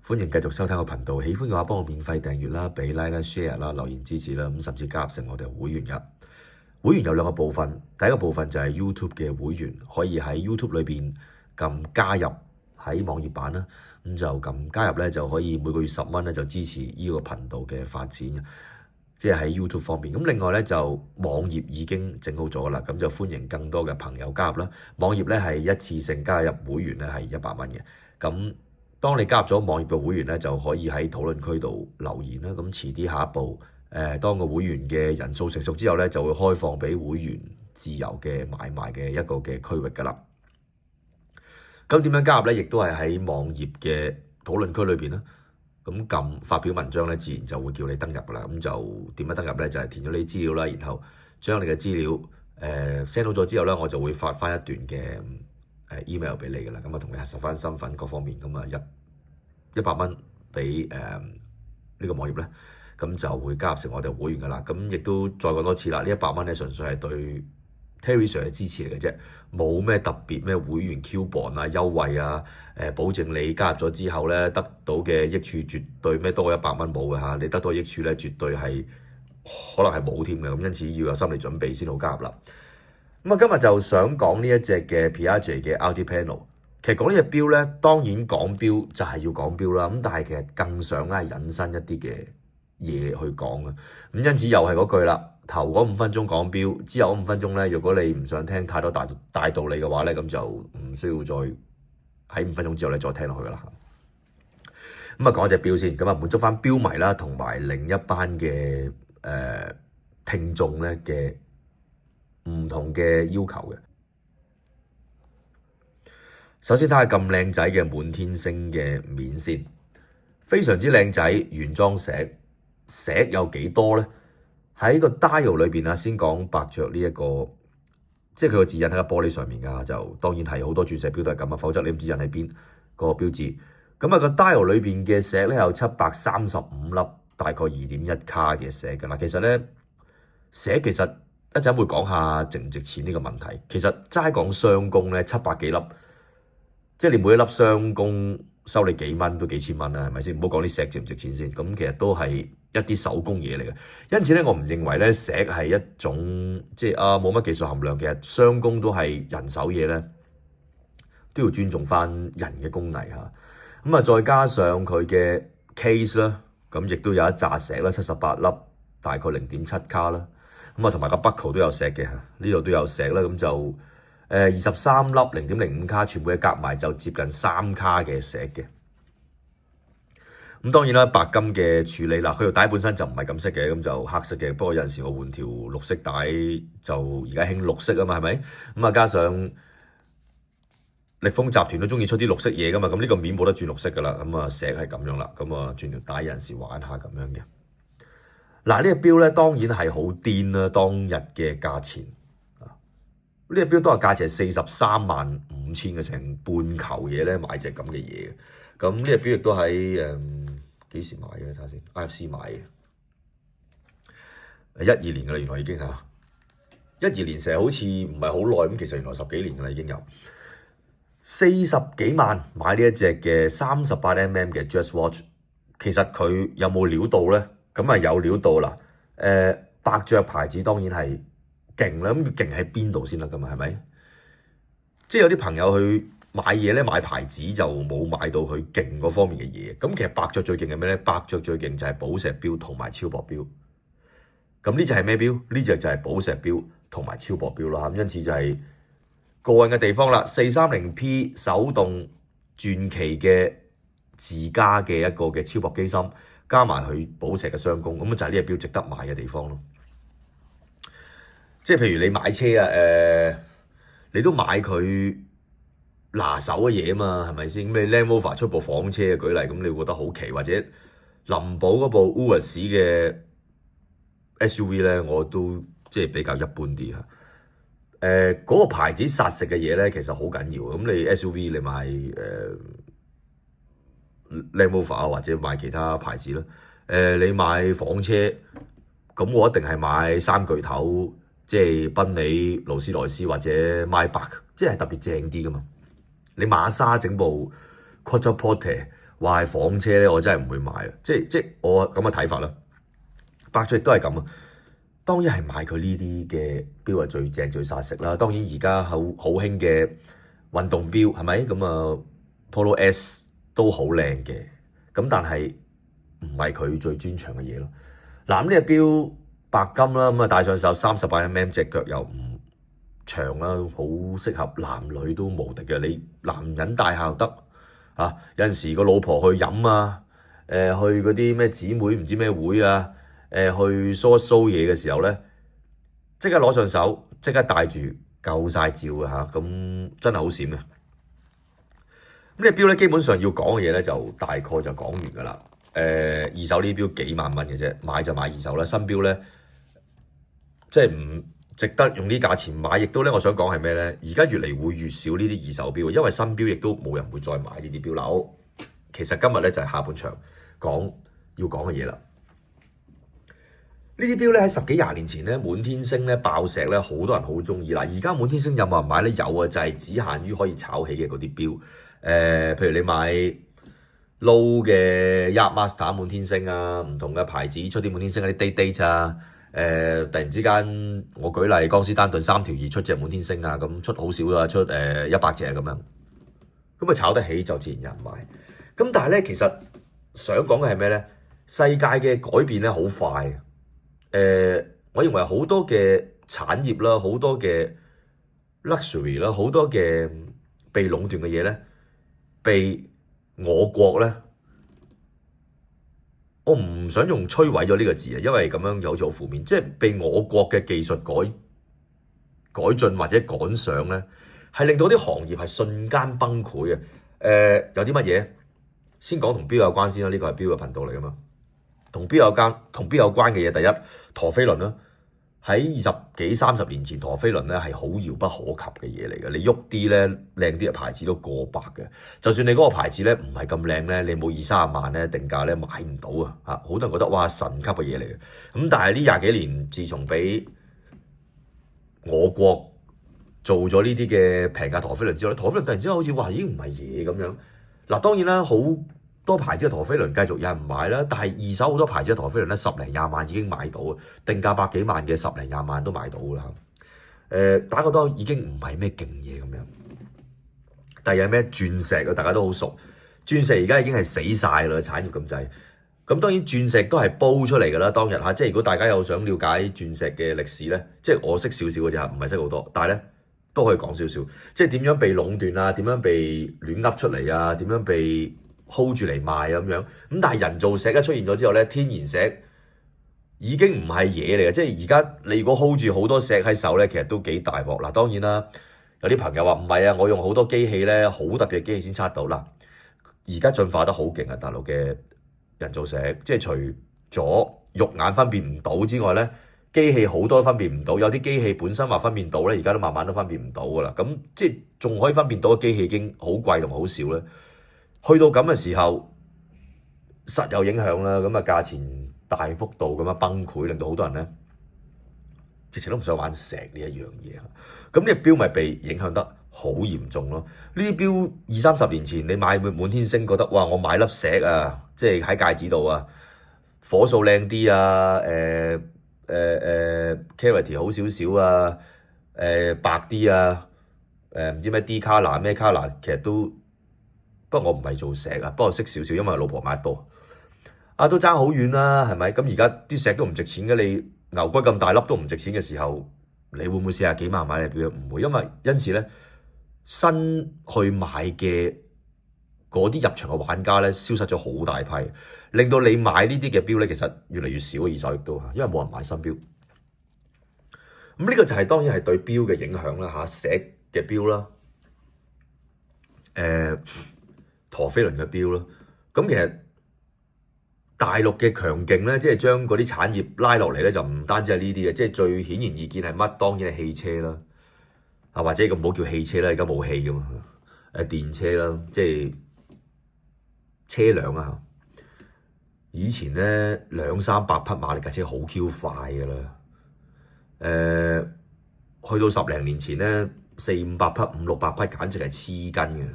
歡迎繼續收聽我頻道，喜歡嘅話幫我免費訂閱啦、俾 like 啦、share 啦、留言支持啦，甚至加入成我哋會員嘅。會員有兩個部分，第一個部分就係 YouTube 嘅會員，可以喺 YouTube 裏邊撳加入喺網頁版啦，咁就撳加入咧就可以每個月10蚊咧就支持呢個頻道嘅發展，即係喺 YouTube 方面。咁另外咧就網頁已經整好咗啦，咁就歡迎更多嘅朋友加入啦。網頁咧係一次性加入會員咧係100蚊嘅，咁當你加入咗網頁嘅會員咧，就可以喺討論區度留言啦。咁遲啲下一步，當個會員嘅人數成熟之後咧，就會開放俾會員自由嘅買賣嘅一個嘅區域㗎啦。咁點樣加入咧？亦都係喺網頁嘅討論區裏邊啦。咁撳發表文章咧，自然就會叫你登入㗎啦。咁就點樣登入咧？就係填咗你資料啦，然後將你嘅資料send 到咗之後咧，我就會發翻一段嘅email 俾你㗎啦，咁啊同你核實翻身份各方面，咁啊入100蚊俾呢個網頁咧，咁就會加入成我哋會員㗎啦。咁亦都再講多次啦，呢100蚊咧純粹係對 Terry Sir 嘅支持嚟嘅啫，冇咩特別咩會員 coupon 啊、優惠啊，保證你加入咗之後咧得到嘅益處絕對咩多過100蚊冇嘅嚇，你得到嘅益處咧絕對係可能係冇添嘅，咁因此要有心理準備先好加入啦。咁啊，今日就想講呢一隻嘅 Piaget 嘅 Altiplano。其實講呢隻錶咧，當然講錶就係要講錶啦。咁但係其實更想咧係引申一啲嘅嘢去講啊。咁因此又係嗰句啦，頭嗰5分鐘講錶，之後嗰5分鐘咧，如果你唔想聽太多大道理嘅話咧，咁就唔需要再喺5分鐘之後咧再聽落去啦。咁啊，講隻錶先，咁啊滿足翻錶迷啦，同埋另一班嘅聽眾咧嘅唔同嘅要求嘅。首先睇下咁靚仔嘅滿天星嘅面先，非常之靚仔，原裝石有幾多咧？喺個 dial 裏邊啊，先講伯爵呢一個，即係佢個指印喺個玻璃上面㗎，就當然係好多鑽石錶都係咁啊，否則你唔知印喺邊個標誌。咁啊個 dial 裏邊嘅石咧有735粒，大概2.1卡嘅石㗎啦。其實咧石其實一陣會講下值唔值錢呢個問題。其實齋講雙工咧700幾粒。即係你每一粒雙工收你幾蚊都幾千蚊啦，係咪先？唔好講啲石值唔值錢先，咁其實都係一啲手工嘢嚟嘅。因此咧，我唔認為咧石係一種即係冇乜技術含量。其實雙工都係人手嘢咧，都要尊重翻人嘅工藝嚇。咁啊，再加上佢嘅 case 啦，咁亦都有一紮石啦，78粒，大概0.7卡啦。咁啊，同埋個 buckle 都有石嘅，呢度都有石啦，咁就23粒0.05卡，全部嘅夾埋就接近3卡嘅石嘅。咁當然啦，白金嘅處理啦，佢條帶本身就唔係咁色嘅，咁就黑色嘅。不過有陣時我換條綠色帶，就而家興綠色啊嘛，係咪？咁啊，加上力豐集團都中意出啲綠色嘢噶嘛，咁呢個面冇得轉綠色噶啦。咁啊，石係咁樣啦，咁啊轉條帶有陣時玩下咁樣嘅。嗱，呢隻錶咧當然係好癲啦，當日嘅價錢。呢隻錶都係價錢係435000嘅，成半球嘢咧買隻咁嘅嘢。咁呢隻錶亦都喺幾時買嘅？睇下先 ，IFC 買嘅，12年㗎啦，原來已經嚇。12年成日好似唔係好耐咁，其實原來10幾年㗎啦已經有。40幾萬買呢一隻嘅38mm嘅 Just Watch， 其實佢有冇料到咧？咁啊有料到啦。伯爵牌子當然係勁啦，咁佢勁喺邊度先得㗎嘛？係咪？即係有啲朋友去買嘢咧，買牌子就冇買到佢勁嗰方面嘅嘢。咁其實伯爵最勁係咩咧？伯爵最勁就係寶石錶同埋超薄錶。咁呢隻係咩錶？呢隻就係寶石錶同埋超薄錶啦。咁因此就係過癮嘅地方啦。430P 手動傳奇嘅自家嘅一個嘅超薄機芯，加埋佢寶石嘅雙工，咁就係呢隻錶值得買嘅地方咯。即係譬如你買車啊，你都買佢拿手嘅嘢啊嘛，係咪先？咁你 Land Rover 出部房車嘅舉例，咁你會覺得好奇，或者林寶嗰部 Urus 嘅 SUV 咧，我都即係比較一般啲嚇。嗰個牌子殺食嘅嘢咧，其實好緊要。咁你 SUV 你買Land Rover 啊，或者買其他牌子啦。你買房車，咁我一定係買三巨頭。即係賓利、勞斯萊斯或者 Maybach， 即係特別正啲噶嘛。你馬莎整部 Quattroporte，話係房車咧，我真係唔會買啊！即我咁嘅睇法啦。百爵亦都係咁啊。當然係買佢呢啲嘅錶係最正最殺食啦。當然而家好興嘅運動錶係咪咁啊？Polo S 都好靚嘅，咁但係唔係佢最專長嘅嘢咯。嗱，咁呢隻錶白金啦，咁啊戴上手38mm，隻腳又唔長啦，好適合男女都無敵嘅。你男人戴下又得啊，有陣時個老婆去飲啊，去嗰啲咩姊妹唔知咩會啊。去 show 嘢嘅時候咧，即刻攞上手，即刻戴住，夠晒照嘅嚇，咁真係好閃嘅。咁呢錶咧，基本上要講嘅嘢咧，就大概就講完㗎啦。二手呢錶幾萬蚊嘅啫，買就買二手啦。新錶咧，即係唔值得用呢價錢買，亦都咧，我想講係咩咧？而家越嚟會越少呢啲二手錶，因為新錶亦都冇人會再買呢啲錶啦。其實今日咧就係下半場要講嘅嘢啦。呢啲錶咧喺10幾20年前咧，滿天星咧爆石咧，好多人好中意啦。而家滿天星有冇人買咧？有啊，就係只限於可以炒起嘅嗰啲錶。譬如你買 Low 嘅 Yachtmaster 滿天星啊，唔同嘅牌子出啲滿天星嗰啲 Date 啊。突然之間，我舉例，江詩丹頓3條2出隻滿天星啊，咁出好少啦，出100隻咁樣。咁啊炒得起就自然有人買。咁但係咧，其實想講嘅係咩咧？世界嘅改變咧好快。我認為好多嘅產業啦，好多嘅 luxury 啦，好多嘅被壟斷嘅嘢咧，被我國咧，我唔想用摧毀咗呢個字啊，因為咁樣有好似好負面，即係被我國嘅技術改進或者趕上咧，係令到啲行業係瞬間崩潰嘅。有啲乜嘢？先講同錶有關先啦，呢個係錶嘅頻道嚟噶嘛。同錶有關嘅嘢，第一，陀飛輪啦，喺20幾30年前，陀飛輪咧係好遙不可及嘅嘢嚟嘅。你喐啲咧靚啲嘅牌子都過百嘅，就算你嗰個牌子咧唔係咁靚咧，你冇20-30萬咧定價咧買唔到啊！嚇，好多人覺得哇神級嘅嘢嚟嘅。咁但係呢20幾年，自從俾我國做咗呢啲嘅平價陀飛輪之後咧，陀飛輪突然之間好似話已經唔係嘢咁樣。嗱，當然啦，好多牌子嘅陀飛輪繼續有人買啦，但係二手好多牌子嘅陀飛輪咧10零20萬已經買到，定價百幾萬嘅10零20萬都買到啦。打個多已經唔係咩勁嘢咁樣。第二係咩？鑽石啊，大家都好熟。鑽石而家已經係死晒啦，產業咁滯。咁當然鑽石都係煲出嚟㗎啦，當日嚇。即係如果大家有想了解鑽石嘅歷史咧，即係我識少少嘅啫，唔係識好多，但係咧都可以講少少。即係點樣被壟斷啊？點樣被亂噏出嚟啊？點樣被hold 住嚟賣啊咁樣，咁但係人造石一出現咗之後咧，天然石已經唔係嘢嚟嘅，即係而家你如果 hold 住好多石喺手咧，其實都幾大鑊。嗱，當然啦，有啲朋友話唔係啊，我用好多機器咧，好特別嘅機器先測到。嗱，而家進化得好勁啊，大陸嘅人造石，即係除咗肉眼分辨唔到之外咧，機器好多都分辨唔到，有啲機器本身話分辨到咧，而家都慢慢都分辨唔到噶啦。咁即係仲可以分辨到嘅機器已經好貴同好少咧。去到咁嘅時候，實有影響啦。咁啊，價錢大幅度咁樣崩潰，令到好多人咧，直情都唔想玩石呢一樣嘢。咁呢個錶咪被影響得好嚴重咯。呢啲錶20-30年前你買滿天星，覺得哇，我買粒石啊，即係喺戒指度啊，火數靚啲啊，clarity 好少少啊，白啲啊，唔知咩 D color 咩 color，其實都。不過我唔係做石啊，不過識少少，因為老婆買得多。都爭好遠啦，係咪？咁而家啲石都唔值錢嘅，你牛骨咁大粒都唔值錢嘅時候，你會唔會40幾萬買你錶？唔會，因此咧，新去買嘅嗰啲入場嘅玩家咧，消失咗好大批，令到你買呢啲嘅錶咧，其實越嚟越少嘅二手亦都嚇，因為冇人買新錶。咁呢個就係當然係對錶嘅影響啦嚇，石嘅錶啦，陀飛輪嘅錶咯，咁其實大陸嘅強勁咧，即係將嗰啲產業拉落嚟咧，就唔單止係呢啲嘅，即係最顯然易見係乜？當然係汽車啦，或者咁唔好叫汽車啦，而家冇氣噶嘛，電車啦，即係車輛啊。以前咧200-300匹馬力架車好 Q 快噶啦，去到10零年前咧400-500匹、500-600匹，簡直係黐筋嘅。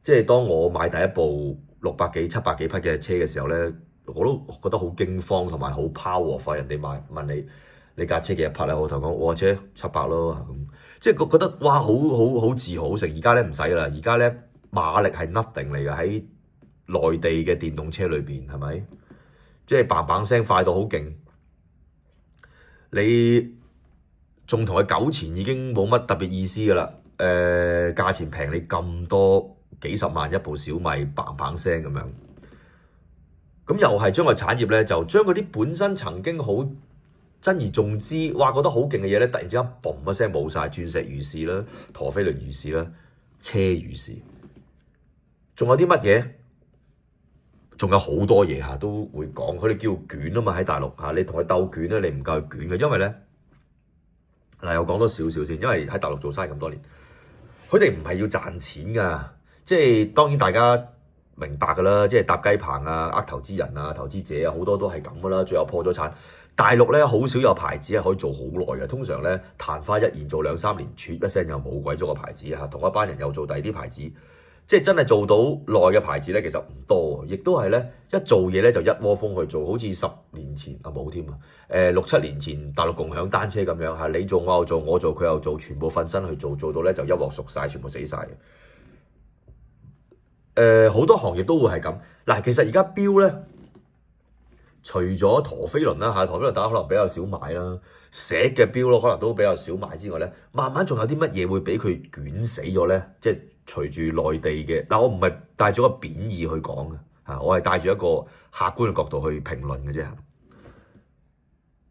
即係當我買第一部600幾、700幾匹嘅車嘅時候咧，我都覺得好驚慌同埋好 power。人哋問你架車幾多匹咧？我頭講我架車700咯，咁即係覺得哇，好自豪成。而家咧唔使啦，而家咧馬力係 nothing 嚟㗎，喺內地嘅電動車裏邊係咪？即係砰砰聲快到好勁，你仲同佢糾纏已經冇乜特別意思㗎啦。價錢平你咁多幾十萬一部小米，砰砰聲咁樣，咁又係將個產業咧就將嗰啲本身曾經好珍而重之，哇覺得好勁嘅嘢咧，突然之間嘣一聲冇晒。鑽石如是啦，陀飛輪如是啦，車如是，仲有啲乜嘢？仲有好多嘢嚇都會講，佢哋叫卷啊嘛，喺大陸嚇，你同佢鬥卷咧，你唔夠佢卷嘅，因為咧嗱，我講多少少先，因為喺大陸做生意咁多年。佢哋唔係要賺錢㗎，即係當然大家明白㗎啦，即係搭雞棚啊、呃投資人啊、投資者啊，好多都係咁㗎啦，最後破咗產。大陸咧好少有牌子係可以做好耐嘅，通常咧曇花一現做2-3年，啜一聲又冇鬼咗個牌子嚇，同一班人又做第二啲牌子，即係真係做到耐嘅牌子咧，其實唔多，亦都係咧一做嘢咧就一窩蜂去做，好似10年前啊冇添啊，6-7年前大陸共享單車咁樣嚇，你做我又做，我做佢又做，全部瞓身去做，做到咧就一鑊熟晒，全部死晒嘅。好多行業都會係咁。嗱，其實而家錶咧，除咗陀飛輪啦嚇，陀飛輪大家可能比較少買啦，石嘅錶咯可能都比較少買之外咧，慢慢仲有啲乜嘢會俾佢捲死咗咧？即係隨住內地嘅，嗱我唔係帶咗個貶義去講嘅嚇，我係帶住一個客觀嘅角度去評論嘅啫。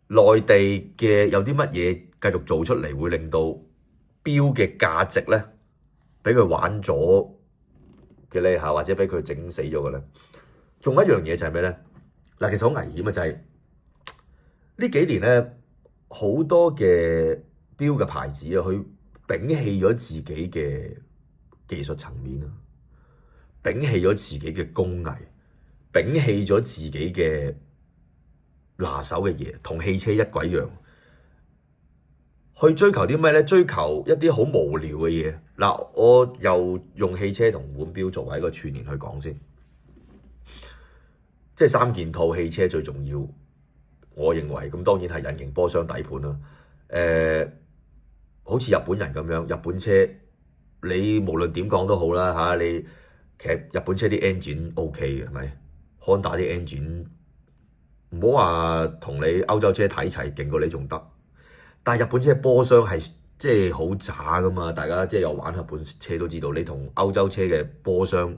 內地嘅有啲乜嘢繼續做出嚟，會令到錶嘅價值咧，俾佢玩咗嘅咧嚇，或者俾佢整死咗嘅咧。仲有一樣嘢就係咩咧？嗱，其實好危險啊！就係呢幾年咧，好多嘅錶嘅牌子啊，佢摒棄咗自己嘅技術層面啊，摒棄咗自己嘅工藝，摒棄咗自己嘅拿手嘅嘢，同汽車一鬼樣，去追求啲咩咧？追求一啲好無聊嘅嘢。嗱，我又用汽車同腕錶作為一個串連去講先，即係3件套汽車最重要，我認為咁當然係引擎、波箱、底盤啦。好似日本人咁樣，日本車你無論點講都好啦嚇，你其實日本車啲 engine OK 嘅係咪？Honda 啲 engine 唔好話同你歐洲車睇齊，勁過你仲得。但係日本車波箱係即係好渣噶嘛，大家即係有玩日本車都知道，你同歐洲車嘅波箱，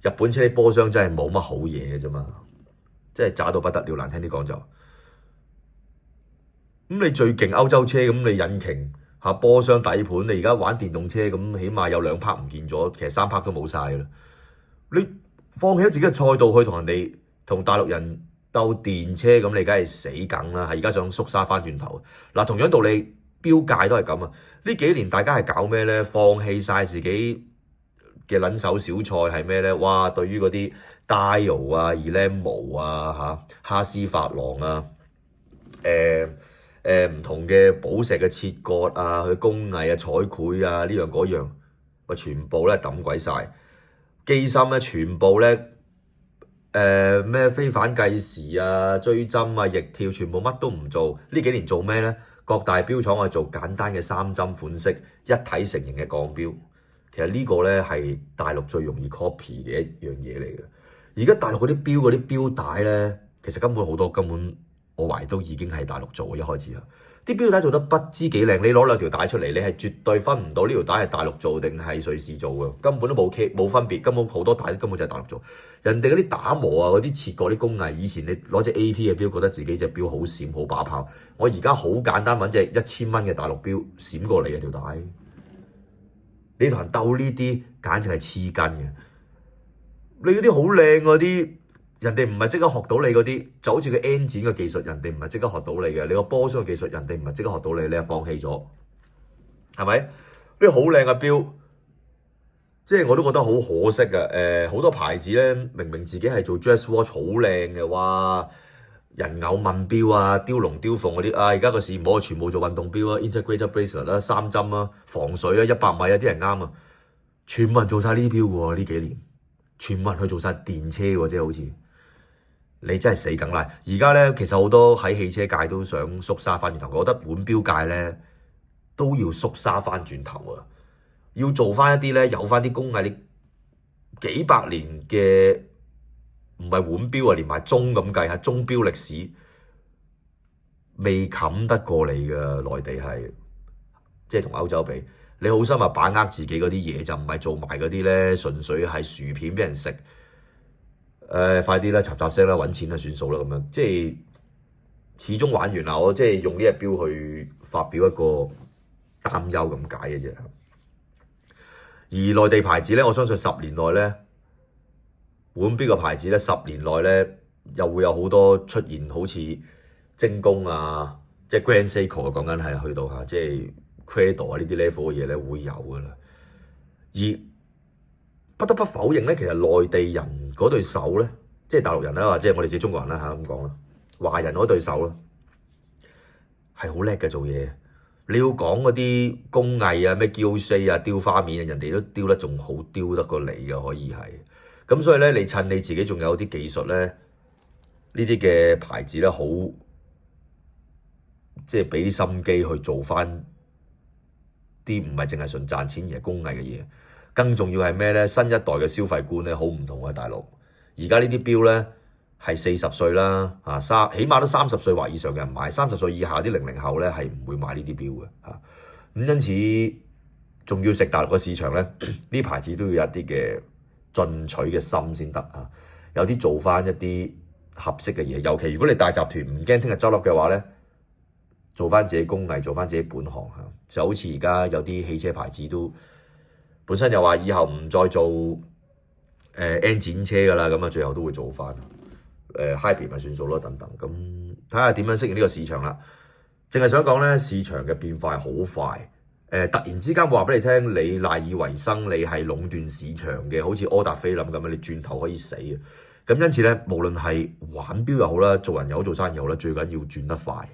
日本車啲波箱真係冇乜好嘢嘅啫嘛，即係渣到不得了，難聽啲講就。咁你最勁歐洲車咁，你引擎嚇波箱底盤，你而家玩電動車咁，起碼有2 part 唔見咗，其實3 part 都冇晒啦。你放棄咗自己嘅賽道去同人哋同大陸人鬥電車咁，你梗係死梗啦！係而家想縮沙翻轉頭。嗱，同樣道理，錶界都係咁啊！呢幾年大家係搞咩咧？放棄晒自己嘅撚手小菜係咩咧？哇！對於嗰啲 dial 啊、Elemo 啊、哈斯法郎啊、唔同嘅寶石嘅切割啊、佢工藝啊、彩繪啊呢樣嗰樣，喂，全部咧抌鬼晒。機芯咧全部咧。咩非反計時啊、追針啊、逆跳，全部乜都唔做。呢幾年做咩咧？各大錶廠係做簡單嘅3針款式一體成型嘅鋼錶。其實呢個咧係大陸最容易 copy 嘅一樣嘢嚟嘅。而家大陸嗰啲錶嗰啲錶帶咧，其實根本好多根本我懷疑都已經係大陸做嘅，一開始啊。啲錶帶做得不知幾靚，你攞2條帶出嚟，你係絕對分唔到呢條帶係大陸做定係瑞士做嘅，根本都冇分別，根本好多帶根本就係大陸做。人哋嗰啲打磨啊、嗰啲切割啲工藝，以前你攞隻 AP 嘅錶，覺得自己隻錶好閃好把炮，我而家好簡單揾隻1000蚊嘅大陸錶閃過嚟嘅條帶，你同人鬥呢啲簡直係黐筋嘅。你嗰啲好靚嗰啲。人哋唔係即刻學到你嗰啲，就好似個 engine 嘅技術，人哋唔係即刻學到你嘅。你個波箱嘅技術，人哋唔係即刻學到你，你係放棄咗，係咪？呢啲好靚嘅錶，即係我都覺得好可惜嘅。好多牌子咧，明明自己係做 dress watch 好靚嘅，哇！人偶問錶啊，雕龍雕鳳嗰啲啊，而家個市唔好全部做運動錶啊 ，integrated bracelet 啦，3針啊，防水啊，100米啊，啲人啱啊，全部人做晒呢啲錶喎呢幾年。全部人去做晒電車喎，即係好似你真係死梗啦！而家咧其實好多喺汽車界都想縮沙翻轉頭，我覺得腕錶界咧都要縮沙翻轉頭啊！要做翻一啲咧有翻啲工藝，你幾百年嘅唔係腕錶啊，連埋鐘咁計，係鐘錶歷史未冚得過你嘅內地係，即係同歐洲比。你好心啊，把握自己嗰啲嘢就唔係做埋嗰啲咧，純粹係薯片俾人食。快啲啦，插聲啦，揾錢啦，算數啦，咁樣即係始終玩完啦。我即係用呢隻錶去發表一個擔憂咁解嘅啫。而內地牌子咧，我相信10年內咧，腕錶嘅牌子咧，10年內咧又會有好多出現，好似精工啊，即係 Grand Seiko 講緊係去到嚇，即係 Credo 啊呢啲 level 嘅嘢咧會有噶啦。而不得不否認咧，其實內地人嗰對手咧，即係大陸人啦，或者我哋自己中國人啦嚇咁講啦，華人嗰對手咧係好叻嘅做嘢。你要講嗰啲工藝啊，咩嬌西啊、雕花面啊，人哋都雕得仲好，雕得過你嘅可以係。咁所以咧，你趁你自己仲有啲技術咧，呢啲嘅牌子咧好，即係俾啲心機去做翻啲唔係淨係純賺錢而係工藝嘅嘢。更重要係咩咧？新一代嘅消費觀咧好唔同啊！大陸而家呢啲錶咧係40歲啦，起碼都30歲或以上嘅人買，30歲以下啲00後咧係唔會買呢啲錶嘅嚇。咁因此仲要食大陸嘅市場咧，呢牌子都要有一啲嘅進取嘅心先得啊！有啲做翻一啲合適嘅嘢，尤其如果你大集團唔驚聽日執笠嘅話咧，做翻自己工藝，做翻自己本行嚇，就好似而家有啲汽車牌子都。本身又話以後唔再做N 展車㗎啦，咁啊最後都會做翻hybrid 咪算數咯，等等咁睇下點樣適應呢個市場啦。淨係想講咧，市場嘅變化係好快，突然之間話俾你聽，你賴以為生，你係壟斷市場嘅，好似柯達菲林咁樣，你轉頭可以死嘅。咁因此咧，無論係玩錶又好啦，做人又好，做生意又好啦，最緊要轉得快，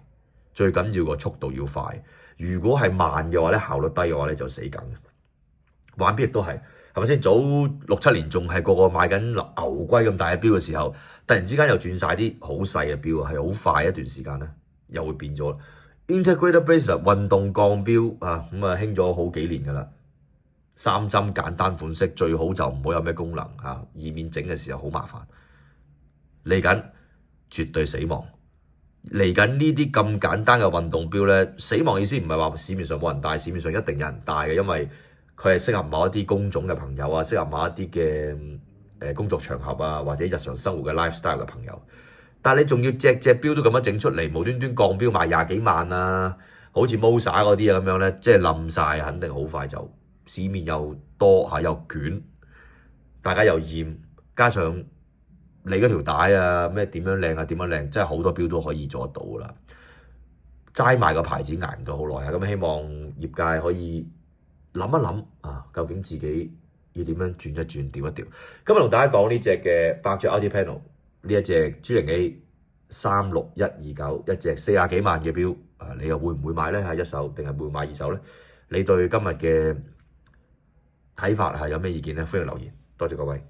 最緊要個速度要快。如果係慢嘅話咧，效率低嘅話咧就死梗。玩錶亦都係，係咪先？早6-7年仲係個個買緊牛龜咁大嘅錶嘅時候，突然之間又轉晒啲好細嘅錶啊，係好快一段時間咧，又會變咗。Integrated bracelet 運動鋼錶啊，咁啊興咗好幾年㗎啦。3針簡單款式，最好就唔好有咩功能嚇，以免整嘅時候好麻煩。嚟緊絕對死亡。嚟緊呢啲咁簡單嘅運動錶咧，死亡意思唔係話市面上冇人戴，市面上一定有人戴嘅，因為佢係適合某一啲工種嘅朋友啊，適合某一啲嘅工作場合啊，或者日常生活嘅 lifestyle 嘅朋友。但係你仲要隻錶都咁樣整出嚟，無端端鋼錶賣20幾萬啊，好似 Mosa 嗰啲啊咁樣咧，即係冧晒，肯定好快就市面又多嚇又捲，大家又厭，加上你嗰條帶啊咩點樣靚啊點樣靚，真係好多錶都可以做得到噶啦。齋賣個牌子捱唔到好耐啊，咁希望業界可以諗一諗啊，究竟自己要點樣轉一轉、調一調。今日同大家講呢隻嘅百爵 Ultimate，呢一隻 G0A 36129，一隻40幾萬嘅錶啊，你又會唔會買咧？係一手定係會買二手咧？你對今日嘅睇法係有咩意見咧？歡迎留言，多謝各位。